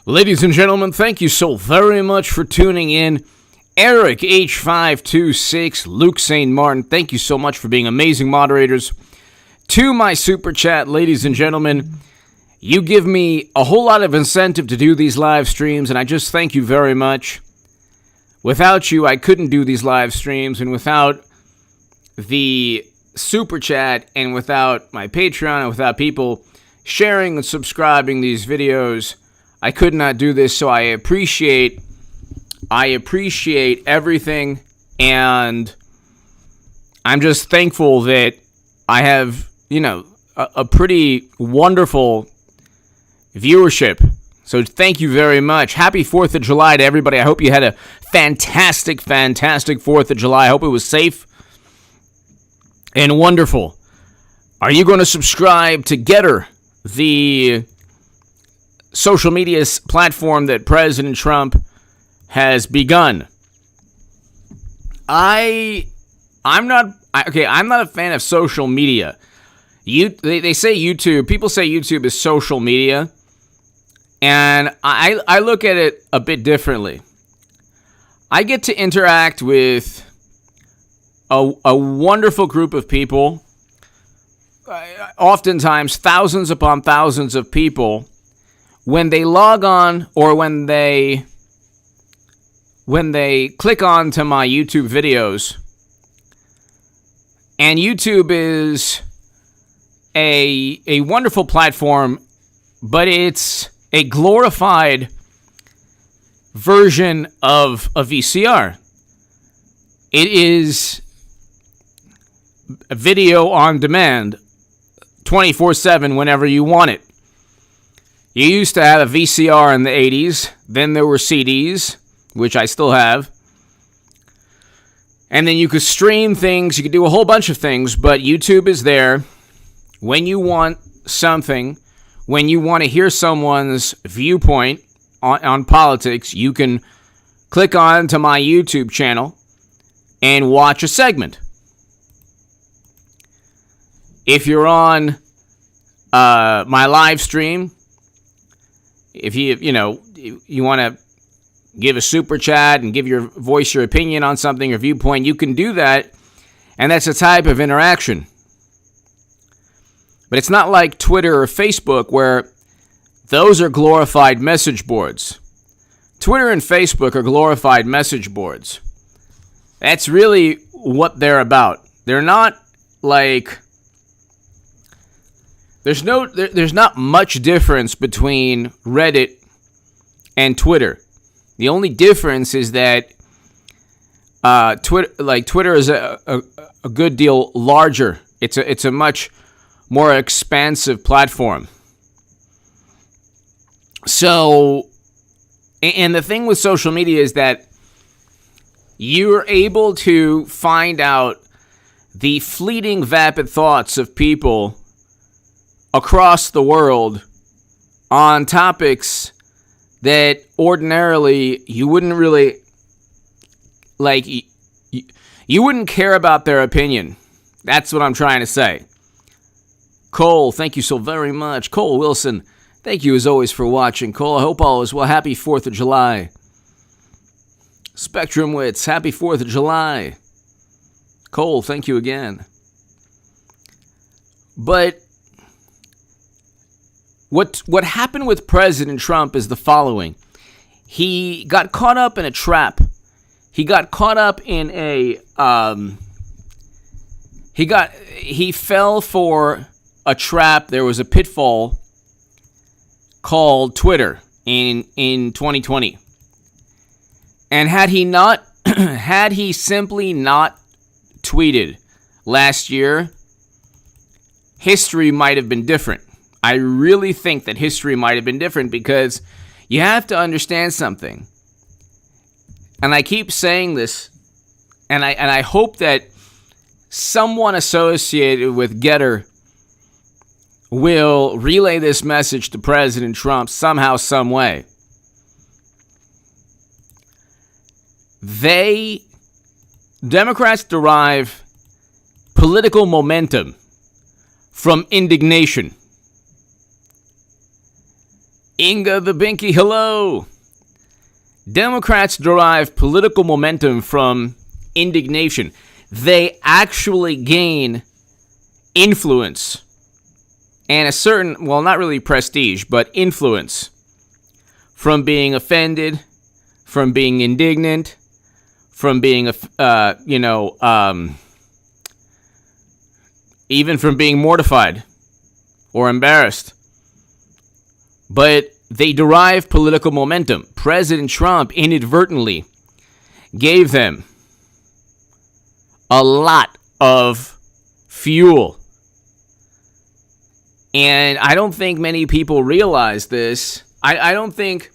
Ladies and gentlemen, thank you so very much for tuning in. Eric H526, Luke St. Martin, thank you so much for being amazing moderators. To my super chat, ladies and gentlemen, you give me a whole lot of incentive to do these live streams, and I just thank you very much. Without you, I couldn't do these live streams, and without the super chat, and without my Patreon, and without people sharing and subscribing these videos, I could not do this. So I appreciate everything, and I'm just thankful that I have, a pretty wonderful viewership. So thank you very much. Happy 4th of July to everybody. I hope you had a fantastic 4th of July. I hope it was safe and wonderful. Are you going to subscribe to GETTR, the social media platform that President Trump has begun? I'm not a fan of social media. They say YouTube. People say YouTube is social media, and I look at it a bit differently. I get to interact with a wonderful group of people, oftentimes thousands upon thousands of people, when they log on or when they click on to my YouTube videos. And YouTube is a wonderful platform, but it's a glorified version of a VCR. It is a video on demand, 24/7, whenever you want it. You used to have a VCR in the 80s, then there were CDs, which I still have, and then you could stream things, you could do a whole bunch of things, but YouTube is there when you want something, when you want to hear someone's viewpoint on politics. You can click on to my YouTube channel and watch a segment. If you're on my live stream, if you want to give a super chat and give your voice your opinion on something or viewpoint, you can do that, and that's a type of interaction. But it's not like Twitter or Facebook, where those are glorified message boards. Twitter and Facebook are glorified message boards. That's really what they're about. They're not like... There's not much difference between Reddit and Twitter. The only difference is that Twitter is a good deal larger. It's a much more expansive platform. So, and the thing with social media is that you're able to find out the fleeting, vapid thoughts of people across the world on topics that ordinarily you wouldn't really you wouldn't care about their opinion. That's what I'm trying to say. Cole, thank you so very much. Cole Wilson, thank you as always for watching. Cole, I hope all is well. Happy 4th of July. Spectrum Wits, happy 4th of July. Cole, thank you again. But what happened with President Trump is the following. He got caught up in a trap. He got caught up in he fell for a trap. There was a pitfall called Twitter in 2020. And had he simply not tweeted last year, history might have been different. I really think that history might have been different, because you have to understand something. And I keep saying this, and I hope that someone associated with GETTR will relay this message to President Trump somehow, some way. Democrats derive political momentum from indignation. Inga the Binky, hello. Democrats derive political momentum from indignation. They actually gain influence and a certain, well, not really prestige, but influence from being offended, from being indignant, from being, even from being mortified or embarrassed. But they derive political momentum. President Trump inadvertently gave them a lot of fuel. And I don't think many people realize this. I don't think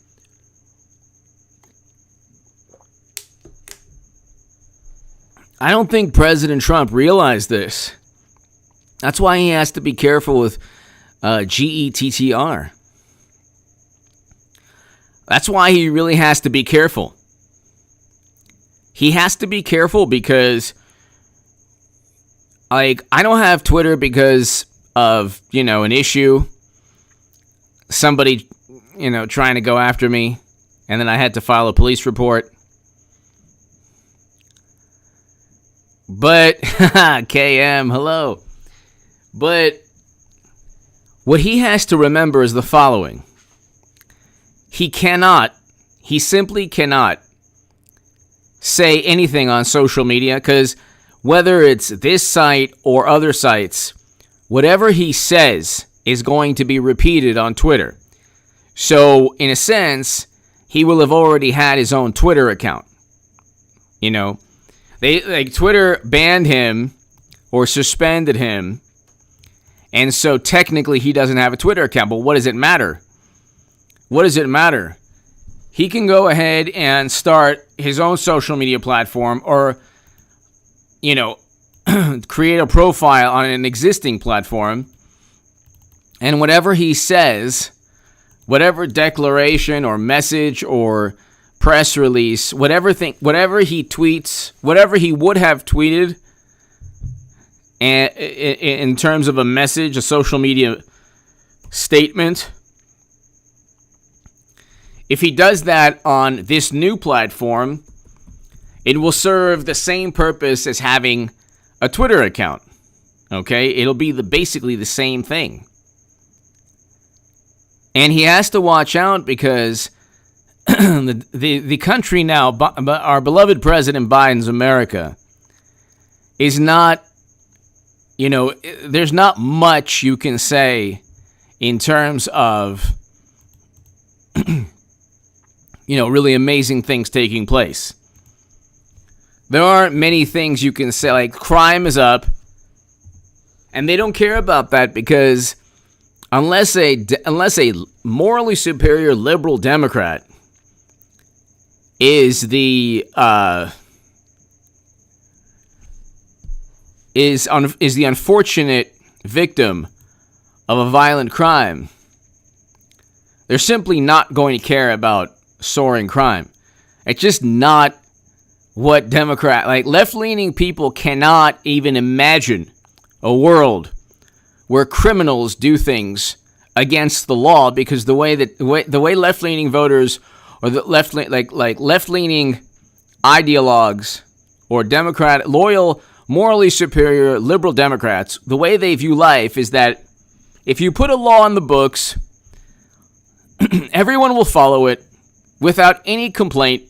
President Trump realized this. That's why he has to be careful with GETTR. That's why he really has to be careful. He has to be careful because, I don't have Twitter because of, an issue. Somebody, trying to go after me, and then I had to file a police report. But, KM, hello. But what he has to remember is the following. He simply cannot say anything on social media, because whether it's this site or other sites, whatever he says is going to be repeated on Twitter. So, in a sense, he will have already had his own Twitter account. Twitter banned him or suspended him, and so technically he doesn't have a Twitter account. But what does it matter? What does it matter? He can go ahead and start his own social media platform or, create a profile on an existing platform. And whatever he says, whatever declaration or message or press release, whatever he tweets, whatever he would have tweeted and in terms of a message, a social media statement, if he does that on this new platform, it will serve the same purpose as having a Twitter account. Okay? It'll be basically the same thing. And he has to watch out because the country now, our beloved President Biden's America, is not, there's not much you can say in terms of really amazing things taking place. There aren't many things you can say, like crime is up, and they don't care about that because unless a morally superior liberal Democrat is the unfortunate victim of a violent crime, they're simply not going to care about soaring crime. It's just not what left-leaning people cannot even imagine a world where criminals do things against the law, because the way left-leaning voters or the left-leaning ideologues or loyal, morally superior liberal Democrats, the way they view life is that if you put a law on the books, everyone will follow it without any complaint,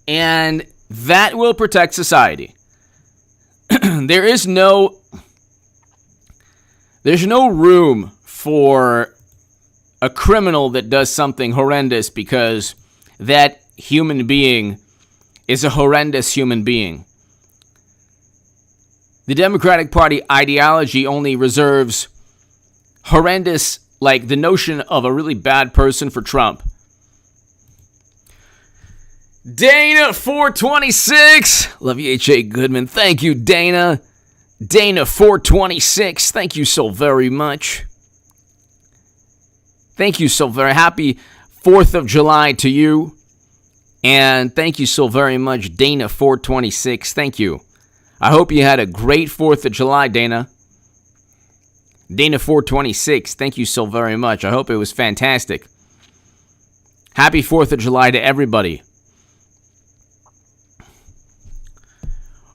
and that will protect society. There's no room for a criminal that does something horrendous because that human being is a horrendous human being. The Democratic Party ideology only reserves horrendous, like the notion of a really bad person, for Trump. Dana 426. Love you, H.A. Goodman. Thank you, Dana. Dana 426. Thank you so very much. Thank you so very happy 4th of July to you. And thank you so very much, Dana 426. Thank you. I hope you had a great 4th of July, Dana. Dana426, thank you so very much. I hope it was fantastic. Happy 4th of July to everybody.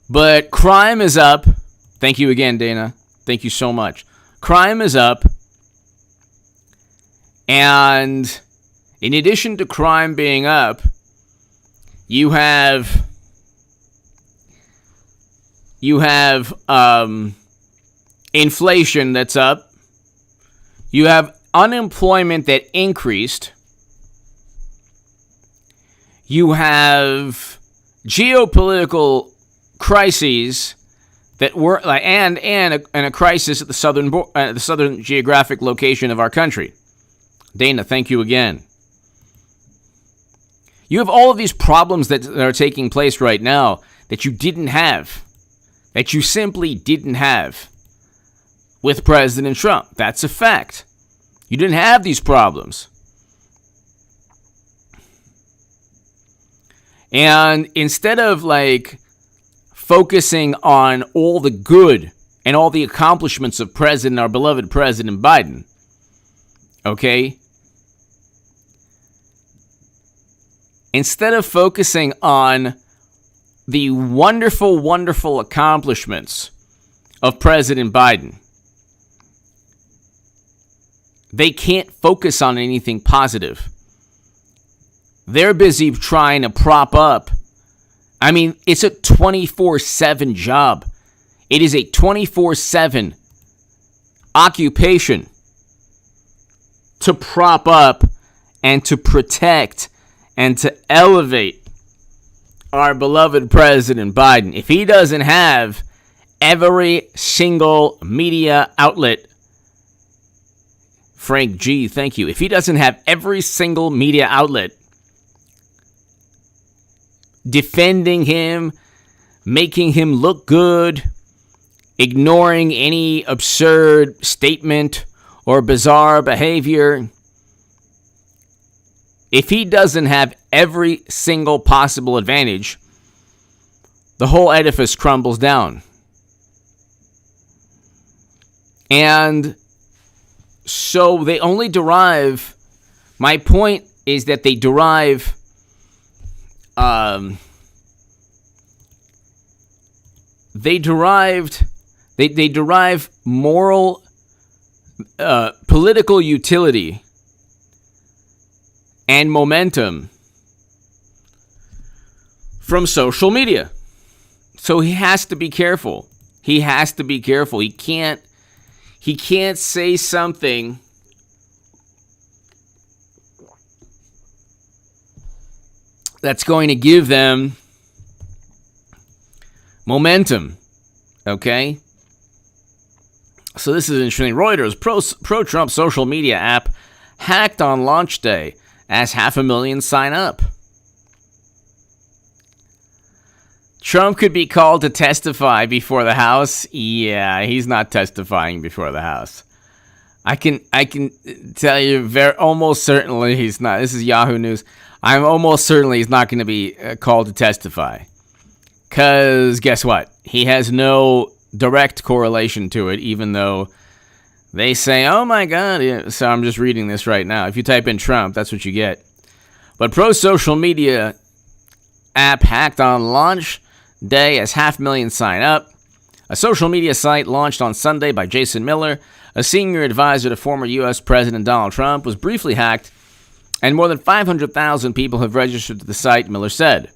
But crime is up. Thank you again, Dana. Thank you so much. Crime is up. And in addition to crime being up, you have inflation that's up. You have unemployment that increased. You have geopolitical crises that were and a crisis at the southern geographic location of our country. Dana, thank you again. You have all of these problems that are taking place right now that you didn't have, that you simply didn't have with President Trump. That's a fact. You didn't have these problems. And instead of focusing on all the good and all the accomplishments of our beloved President Biden, okay? Instead of focusing on the wonderful, wonderful accomplishments of President Biden, they can't focus on anything positive. They're busy trying to prop up. I mean, it's a 24/7 job. It is a 24/7 occupation to prop up and to protect and to elevate our beloved President Biden. If he doesn't have every single media outlet, Frank G, thank you. If he doesn't have every single media outlet defending him, making him look good, ignoring any absurd statement or bizarre behavior, if he doesn't have every single possible advantage, the whole edifice crumbles down. And so they only derive, my point is that they derive they derive moral, political utility and momentum from social media. So he has to be careful. He has to be careful. He can't say something that's going to give them momentum, okay? So this is interesting. Reuters, pro-Trump social media app hacked on launch day as 500,000 sign up. Trump could be called to testify before the House. Yeah, he's not testifying before the House. I can tell you almost certainly he's not. This is Yahoo News. I'm almost certainly he's not going to be called to testify. Because guess what? He has no direct correlation to it, even though they say, oh my God. Yeah. So I'm just reading this right now. If you type in Trump, that's what you get. But pro-social media app hacked on launch day as 500,000 sign up. A social media site launched on Sunday by Jason Miller, a senior advisor to former U.S. President Donald Trump, was briefly hacked, and more than 500,000 people have registered to the site, Miller said.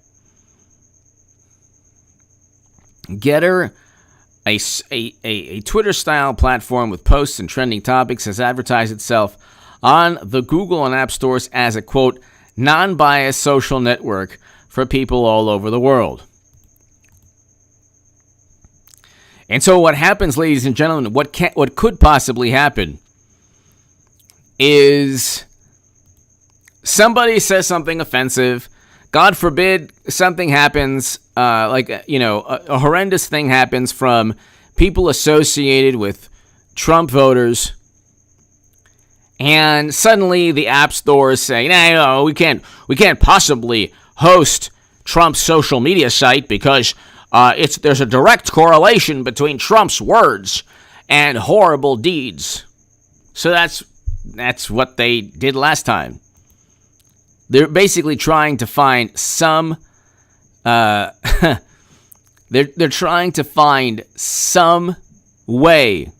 GETTR, a Twitter-style platform with posts and trending topics, has advertised itself on the Google and App Stores as a, quote, non-biased social network for people all over the world. And so what happens, ladies and gentlemen, what could possibly happen is somebody says something offensive. God forbid something happens, a horrendous thing happens from people associated with Trump voters. And suddenly the app stores say, no, we can't possibly host Trump's social media site because there's a direct correlation between Trump's words and horrible deeds. So that's what they did last time. They're basically trying to find some they're trying to find some way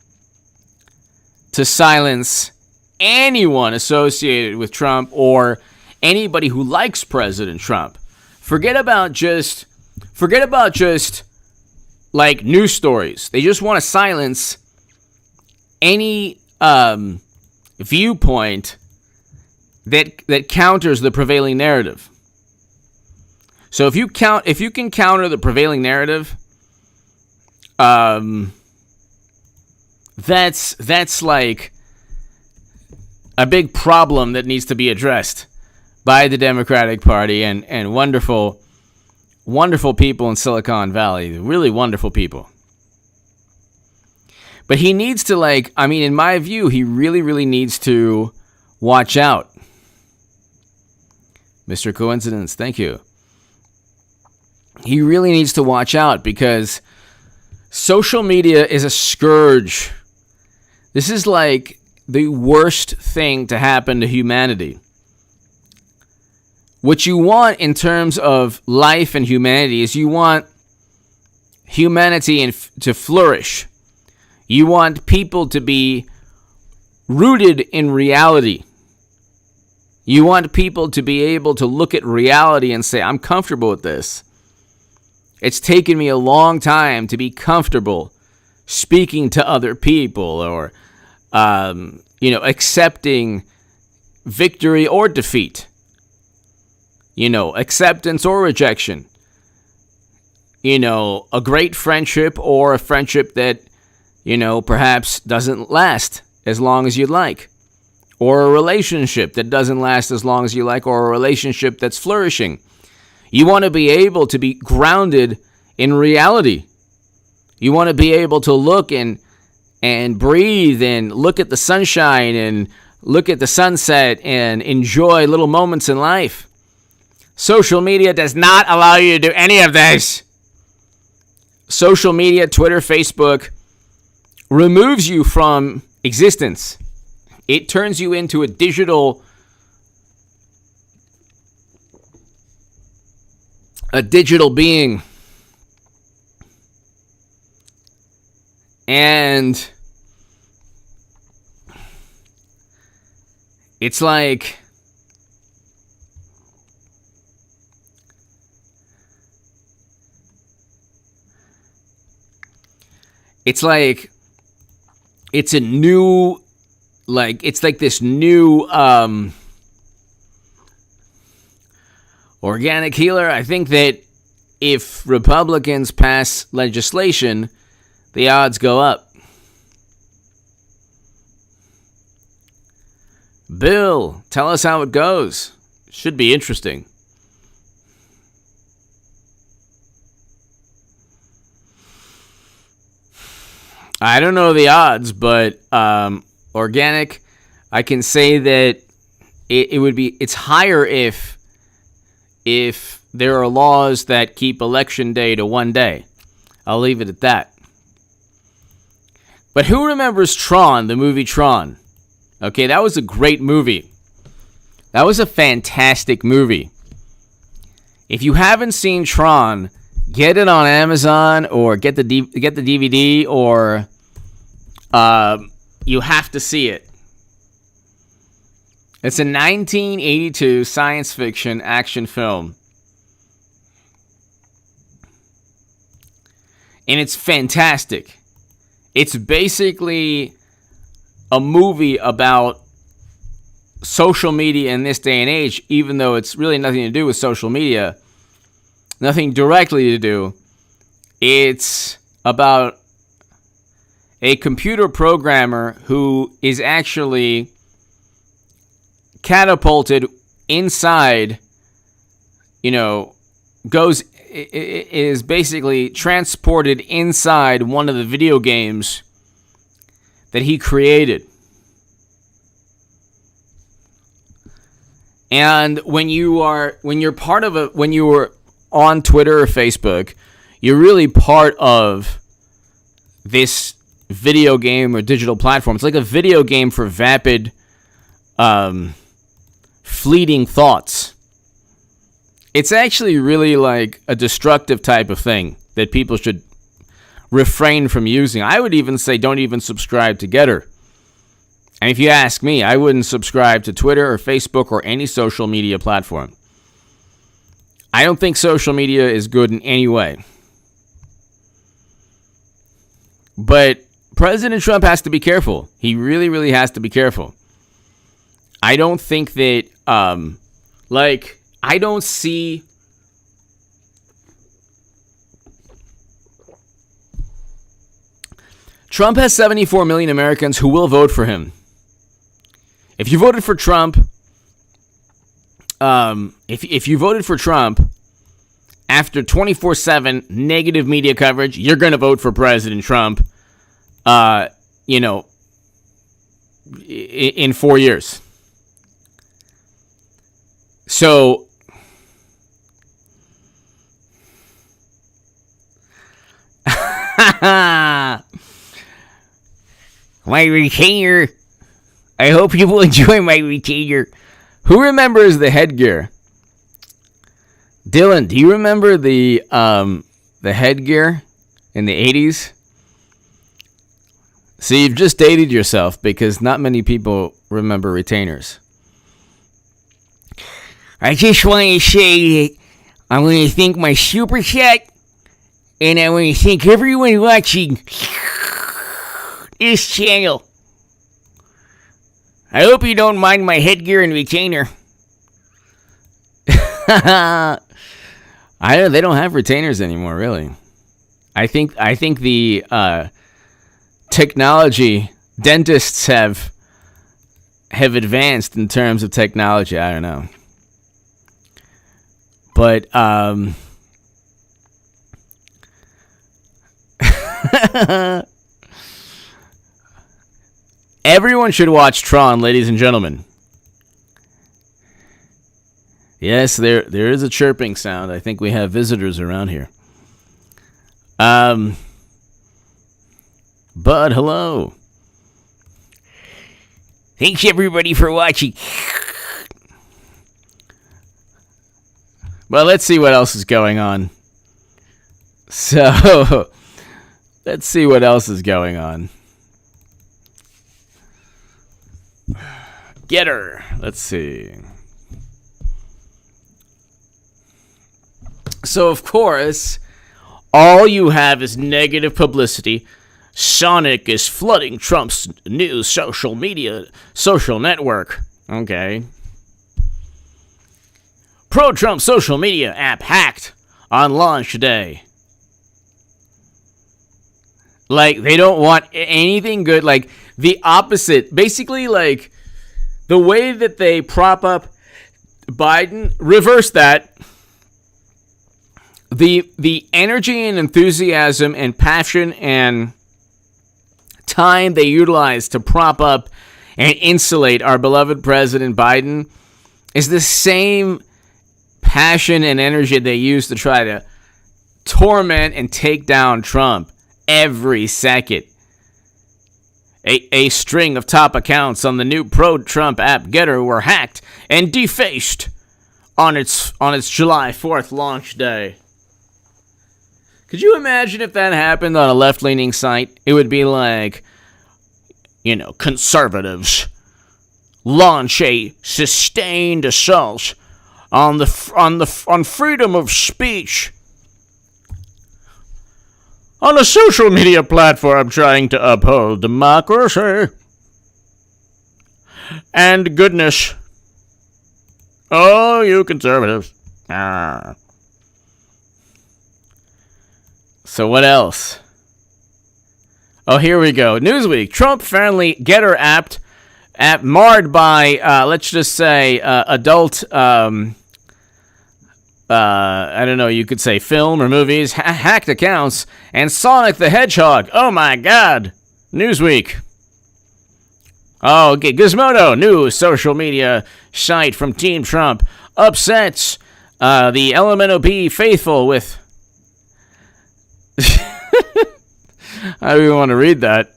to silence anyone associated with Trump or anybody who likes President Trump. Forget about just like news stories. They just want to silence any viewpoint that counters the prevailing narrative. So if you can counter the prevailing narrative, that's like a big problem that needs to be addressed by the Democratic Party and wonderful people in Silicon Valley, really wonderful people. But he needs to, in my view, he really, really needs to watch out. Mr. Coincidence, thank you. He really needs to watch out because social media is a scourge. This is like the worst thing to happen to humanity. What you want in terms of life and humanity is you want humanity to flourish. You want people to be rooted in reality. You want people to be able to look at reality and say, I'm comfortable with this. It's taken me a long time to be comfortable speaking to other people or, accepting victory or defeat. Acceptance or rejection. A great friendship or a friendship that, perhaps doesn't last as long as you'd like. Or a relationship that doesn't last as long as you like, or a relationship that's flourishing. You want to be able to be grounded in reality. You want to be able to look and breathe and look at the sunshine and look at the sunset and enjoy little moments in life. Social media does not allow you to do any of this. Social media, Twitter, Facebook, removes you from existence. It turns you into a digital being. And it's like it's a new, it's like this new organic healer. I think that if Republicans pass legislation, the odds go up. Bill, tell us how it goes. Should be interesting. I don't know the odds, but organic, I can say that it's higher if there are laws that keep election day to one day. I'll leave it at that. But who remembers Tron, the movie Tron? Okay, that was a great movie. That was a fantastic movie. If you haven't seen Tron, get it on Amazon or get the DVD, or you have to see it. It's a 1982 science fiction action film. And it's fantastic. It's basically a movie about social media in this day and age, even though it's really nothing to do with social media. Nothing directly to do. It's about a computer programmer who is actually catapulted inside, is basically transported inside one of the video games that he created. And when you're on Twitter or Facebook, you're really part of this video game or digital platform. It's like a video game for vapid, fleeting thoughts. It's actually really like a destructive type of thing that people should refrain from using. I would even say don't even subscribe to GETTR. And if you ask me, I wouldn't subscribe to Twitter or Facebook or any social media platform. I don't think social media is good in any way. But President Trump has to be careful. He really, really has to be careful. I don't think that, I don't see... Trump has 74 million Americans who will vote for him. If you voted for Trump, if you voted for Trump after 24/7 negative media coverage, you're going to vote for President Trump, in 4 years. So, my retainer. I hope you will enjoy my retainer. Who remembers the headgear? Dylan, do you remember the headgear in the 80s? So you've just dated yourself because not many people remember retainers. I just want to say that I want to thank my super chat, and I want to thank everyone watching this channel. I hope you don't mind my headgear and retainer. They don't have retainers anymore, really. I think the technology, dentists have advanced in terms of technology. I don't know. But everyone should watch Tron, ladies and gentlemen. Yes, there is a chirping sound. I think we have visitors around here. Bud, hello. Thanks everybody for watching. Well, let's see what else is going on. So, let's see what else is going on. GETTR. Let's see. So, of course, all you have is negative publicity. Sonic is flooding Trump's new social network. Okay. Pro-Trump social media app hacked on launch day. Like, they don't want anything good. Like, the opposite. Basically, like, the way that they prop up Biden, reverse that. The energy and enthusiasm and passion and time they utilize to prop up and insulate our beloved President Biden is the same passion and energy they use to try to torment and take down Trump every second. A string of top accounts on the new pro-Trump app GETTR were hacked and defaced on its July 4th launch day. Could you imagine if that happened on a left-leaning site? It would be like, conservatives launch a sustained assault on freedom of speech on a social media platform trying to uphold democracy and goodness. Oh, you conservatives. Ah. So what else? Oh, here we go. Newsweek. Trump-friendly GETTR app marred by, let's just say, adult, I don't know, you could say film or movies, hacked accounts, and Sonic the Hedgehog. Oh, my God. Newsweek. Oh, okay. Gizmodo, new social media site from Team Trump, upsets the LMNOP faithful with... I don't even want to read that.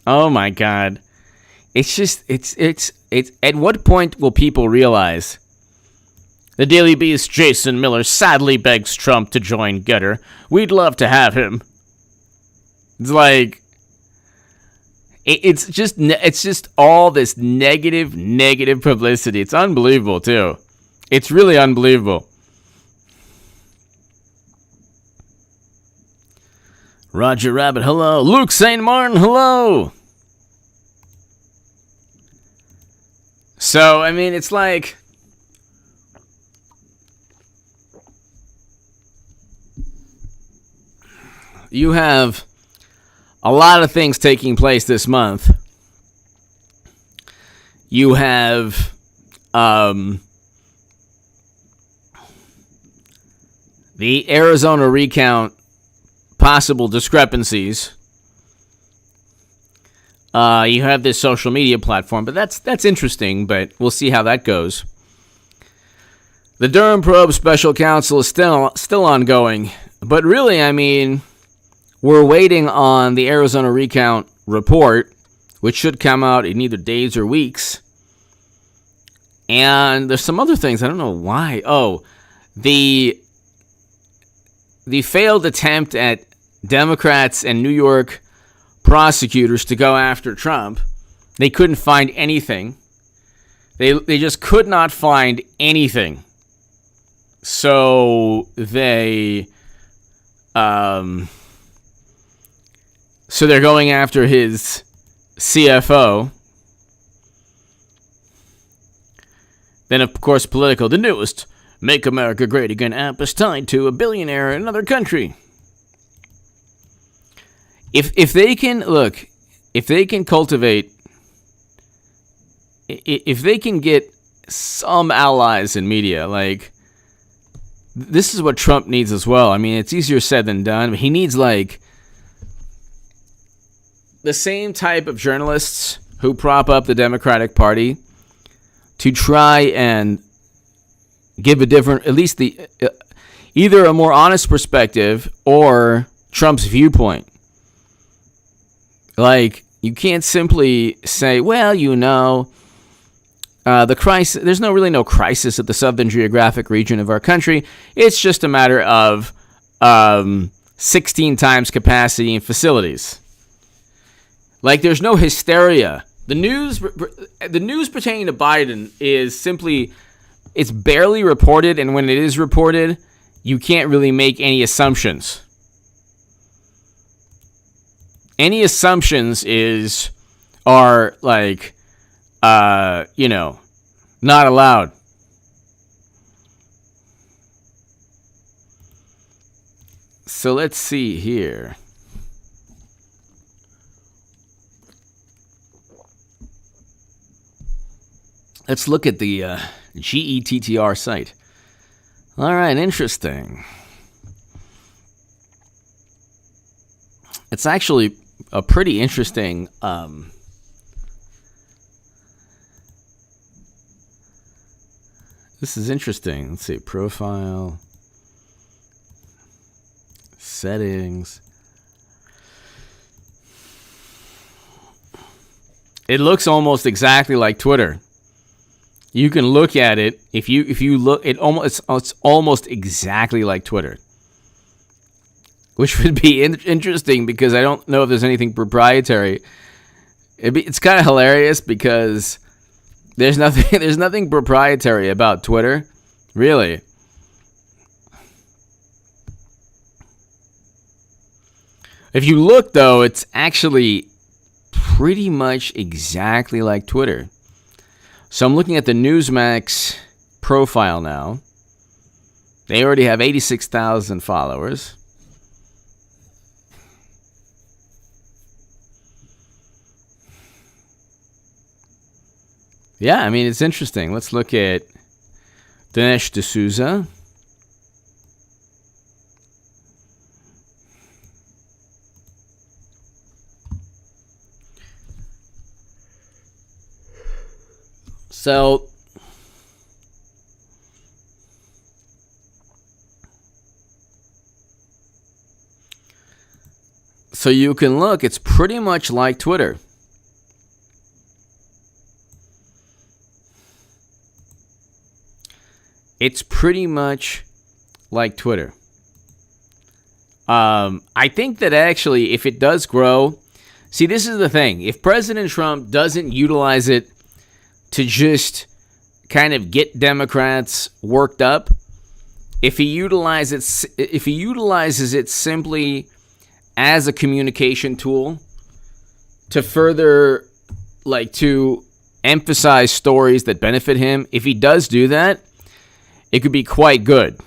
Oh my God. It's just, it's, at what point will people realize the Daily Beast's Jason Miller sadly begs Trump to join GETTR. We'd love to have him. It's like, it's just all this negative publicity. It's unbelievable, too. It's really unbelievable. Roger Rabbit, hello. Luke St. Martin, hello. So, I mean, it's like, you have a lot of things taking place this month. You have the Arizona recount, possible discrepancies. You have this social media platform, but that's interesting, but we'll see how that goes. The Durham probe special counsel is still ongoing, but really, I mean, we're waiting on the Arizona recount report, which should come out in either days or weeks. And there's some other things, I don't know why. Oh, the failed attempt at Democrats and New York prosecutors to go after Trump. They couldn't find anything. They just could not find anything. So they're going after his CFO. Then, of course, political. The newest Make America Great Again app is tied to a billionaire in another country. If they can cultivate, if they can get some allies in media, like, this is what Trump needs as well. I mean, it's easier said than done. He needs, like, the same type of journalists who prop up the Democratic Party to try and give a different, at least either a more honest perspective or Trump's viewpoint. Like, you can't simply say, well, the crisis, there's really no crisis at the southern geographic region of our country. It's just a matter of 16 times capacity in facilities. Like, there's no hysteria. The news pertaining to Biden is simply, it's barely reported, and when it is reported, you can't really make any assumptions. Any assumptions are like, not allowed. So let's see here. Let's look at the GETTR site. All right, interesting. It's actually a pretty interesting this is interesting. Let's see, profile, settings. It looks almost exactly like Twitter. You can look at it. If you look, it's almost exactly like Twitter, which would be interesting because I don't know if there's anything proprietary. It's kind of hilarious because there's nothing proprietary about Twitter, really. If you look, though, it's actually pretty much exactly like Twitter. So I'm looking at the Newsmax profile now. They already have 86,000 followers. Yeah, I mean, it's interesting. Let's look at Dinesh D'Souza. So you can look, it's pretty much like Twitter. It's pretty much like Twitter. I think that actually, if it does grow, see, this is the thing. If President Trump doesn't utilize it to just kind of get Democrats worked up, if he utilizes it simply as a communication tool to further, like, to emphasize stories that benefit him, if he does do that, it could be quite good.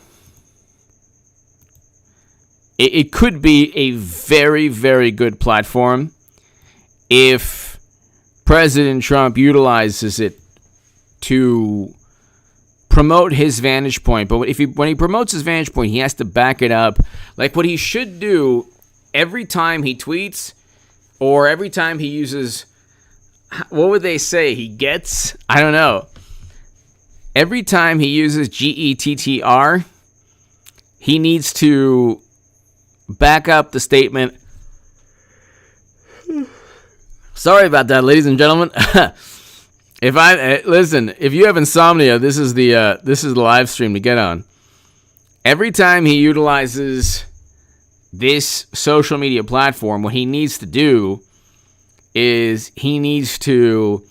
It could be a very, very good platform if President Trump utilizes it to promote his vantage point. But when he promotes his vantage point, he has to back it up. Like what he should do every time he tweets or every time he uses, what would they say? He gets? I don't know. Every time he uses GETTR, he needs to back up the statement. Sorry about that, ladies and gentlemen. If you have insomnia, this is the live stream to get on. Every time he utilizes this social media platform, what he needs to do is he needs to,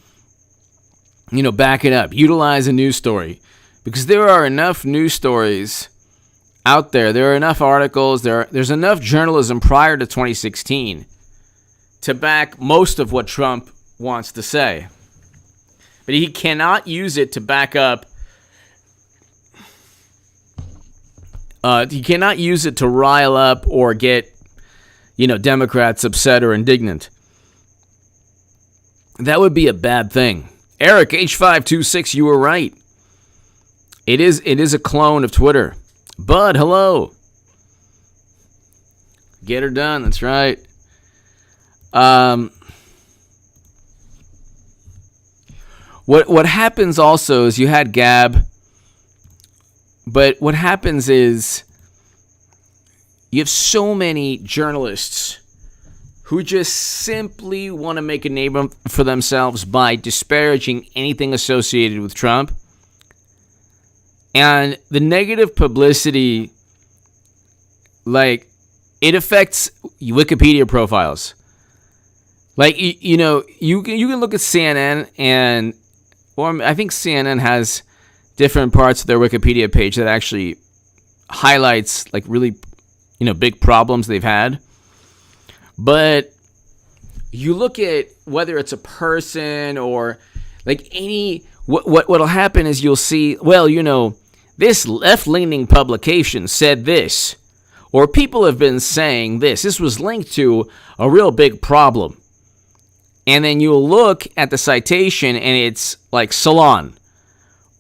back it up, utilize a news story, because there are enough news stories out there. There are enough articles. There's enough journalism prior to 2016 to back most of what Trump wants to say. But he cannot use it to back up. He cannot use it to rile up or get, Democrats upset or indignant. That would be a bad thing. Eric, H526, you were right. It is a clone of Twitter. Bud, hello. Get her done. That's right. What happens also is you had Gab, but what happens is you have so many journalists who just simply want to make a name for themselves by disparaging anything associated with Trump. And the negative publicity, it affects Wikipedia profiles. You can look at CNN or I think CNN has different parts of their Wikipedia page that actually highlights really, big problems they've had. But you look at whether it's a person or what'll happen is you'll see, this left-leaning publication said this, or people have been saying this. This was linked to a real big problem. And then you'll look at the citation and it's like Salon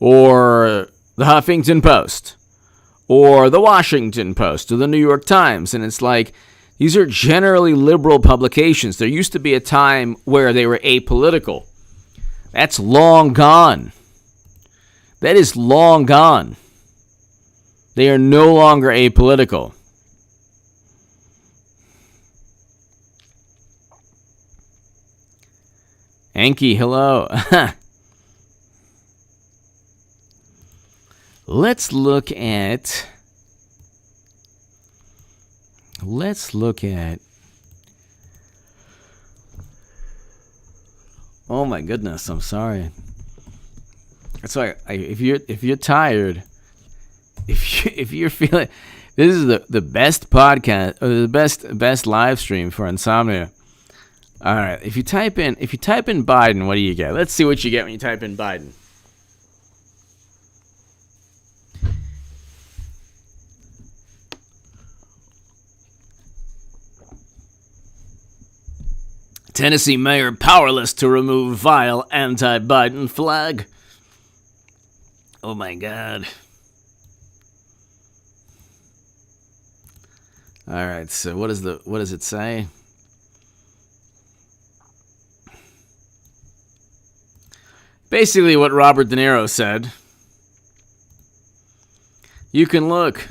or the Huffington Post or the Washington Post or the New York Times. And it's like, these are generally liberal publications. There used to be a time where they were apolitical. That's long gone. That is long gone. They are no longer apolitical. Anki, hello. Let's look at. Oh my goodness, I'm sorry. That's why if you're tired, if you're feeling, this is the best podcast or the best live stream for insomnia. All right, if you type in Biden, what do you get? Let's see what you get when you type in Biden. Tennessee mayor powerless to remove vile anti-Biden flag. Oh my God. All right, so what does it say? Basically what Robert De Niro said. You can look.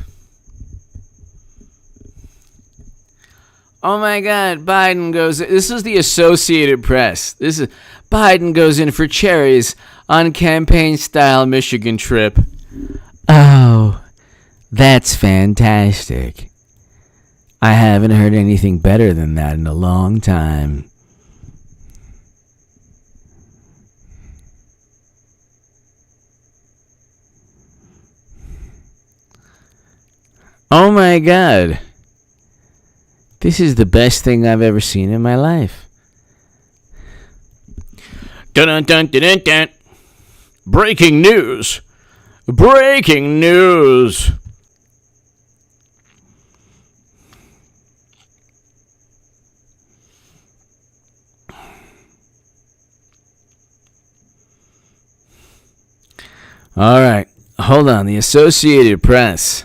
Oh my God, Biden goes. This is the Associated Press. This is Biden goes in for cherries on campaign-style Michigan trip. Oh, that's fantastic. I haven't heard anything better than that in a long time. Oh my God. This is the best thing I've ever seen in my life. Dun dun dun dun dun. Breaking news. Breaking news. All right. Hold on. The Associated Press.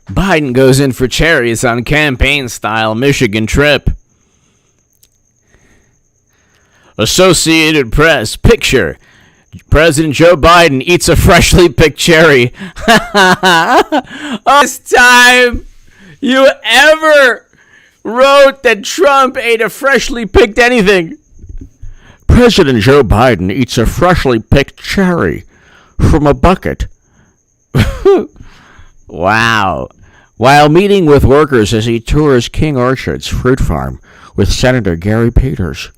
Biden goes in for cherries on campaign-style Michigan trip. Associated Press. Picture. President Joe Biden eats a freshly picked cherry. This time you ever wrote that Trump ate a freshly picked anything. President Joe Biden eats a freshly picked cherry from a bucket. Wow. While meeting with workers as he tours King Orchard's fruit farm with Senator Gary Peters.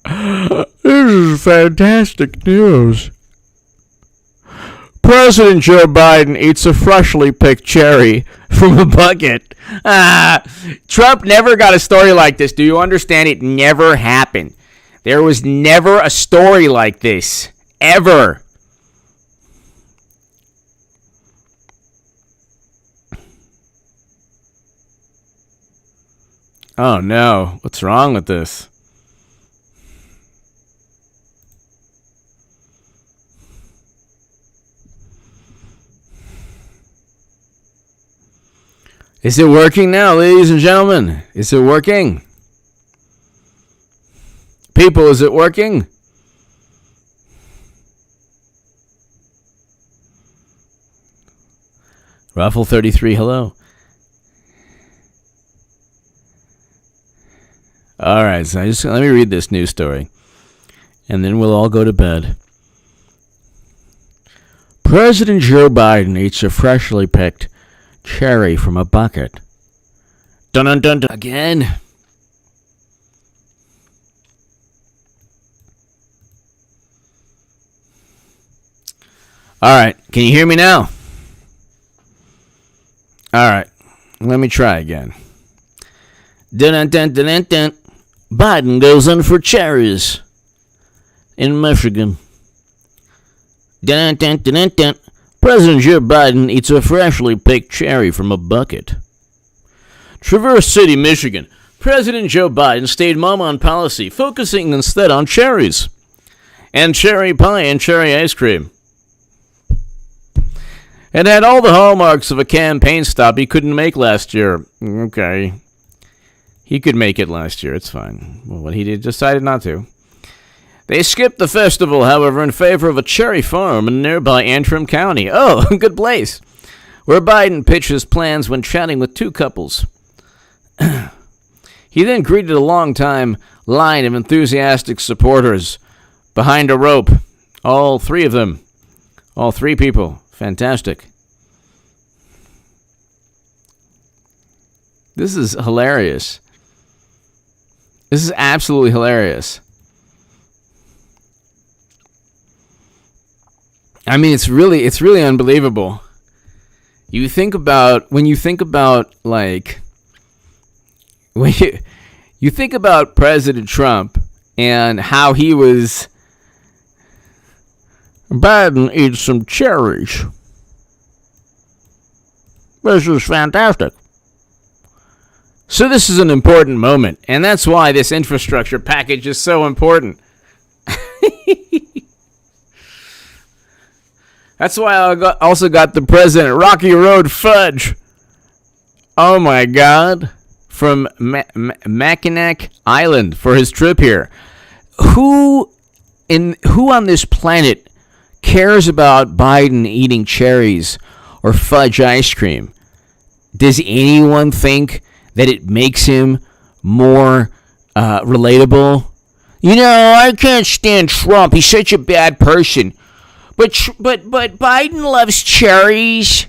This is fantastic news. President Joe Biden eats a freshly picked cherry from a bucket. Trump never got a story like this. Do you understand? It never happened. There was never a story like this. Ever. Oh no. What's wrong with this? Is it working now, ladies and gentlemen? Is it working? People, is it working? Ruffle 33, hello. All right, so let me read this news story, and then we'll all go to bed. President Joe Biden eats a freshly picked cherry from a bucket. Dun dun dun dun. Again. All right, can you hear me now? All right, let me try again. Dun dun dun dun dun dun. Biden goes in for cherries in Michigan. Dun dun dun dun dun. President Joe Biden eats a freshly picked cherry from a bucket. Traverse City, Michigan. President Joe Biden stayed mum on policy, focusing instead on cherries and cherry pie and cherry ice cream. It had all the hallmarks of a campaign stop he couldn't make last year. Okay. He could make it last year, it's fine. Well, he decided not to. They skipped the festival, however, in favor of a cherry farm in nearby Antrim County. Oh, good place. Where Biden pitched his plans when chatting with two couples. He then greeted a long-time line of enthusiastic supporters behind a rope. All three of them. All three people. Fantastic. This is hilarious. This is absolutely hilarious. I mean, it's really unbelievable. When you think about President Trump and how he was, Biden eats some cherries. This is fantastic. So this is an important moment, and that's why this infrastructure package is so important. That's why I also got the president Rocky Road Fudge. Oh my God. From Mackinac Island for his trip here. Who on this planet cares about Biden eating cherries or fudge ice cream? Does anyone think that it makes him more relatable? I can't stand Trump. He's such a bad person. But Biden loves cherries.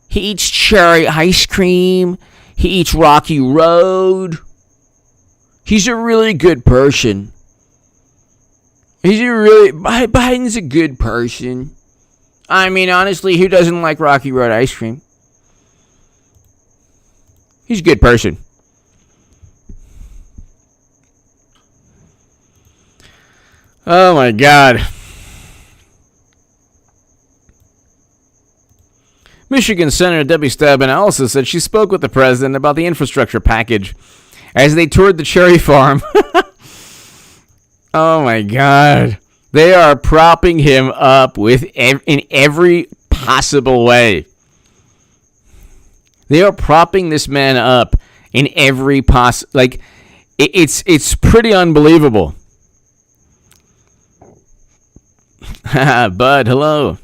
He eats cherry ice cream. He eats Rocky Road. He's a really good person. Biden's a good person. I mean, honestly, who doesn't like Rocky Road ice cream? He's a good person. Oh my God. Michigan Senator Debbie Stabenow also said she spoke with the president about the infrastructure package as they toured the cherry farm. Oh my God. They are propping him up in every possible way. They are propping this man up in every it's pretty unbelievable. Bud, hello.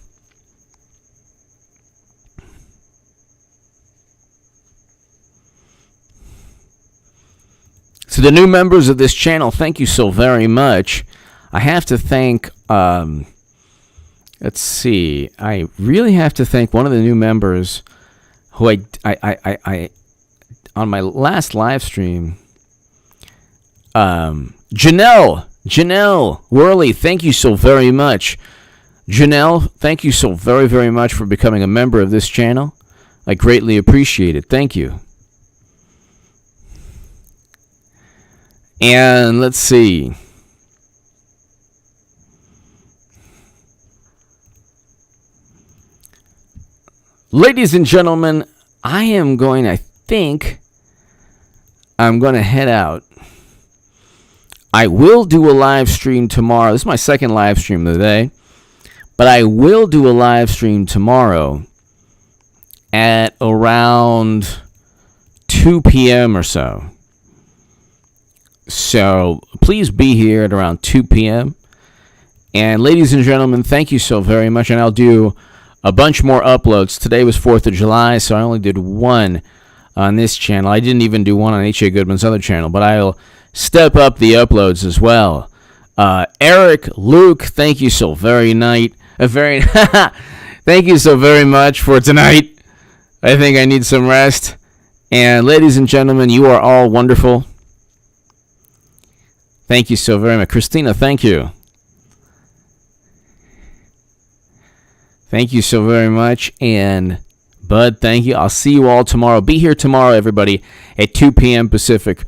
To the new members of this channel, thank you so very much. I have to thank, let's see, I really have to thank one of the new members who I on my last live stream, Janelle Worley, thank you so very much. Janelle, thank you so very, very much for becoming a member of this channel. I greatly appreciate it. Thank you. And let's see. Ladies and gentlemen, I'm going to head out. I will do a live stream tomorrow. This is my second live stream of the day. But I will do a live stream tomorrow at around 2 p.m. or so. So please be here at around 2 p.m. And ladies and gentlemen, thank you so very much. And I'll do a bunch more uploads. Today was 4th of July, so I only did one on this channel. I didn't even do one on H.A. Goodman's other channel, but I'll step up the uploads as well. Eric, Luke, thank you so very thank you so very much for tonight. I think I need some rest. And ladies and gentlemen, you are all wonderful. Thank you so very much. Christina, thank you. Thank you so very much. And Bud, thank you. I'll see you all tomorrow. Be here tomorrow, everybody, at 2 p.m. Pacific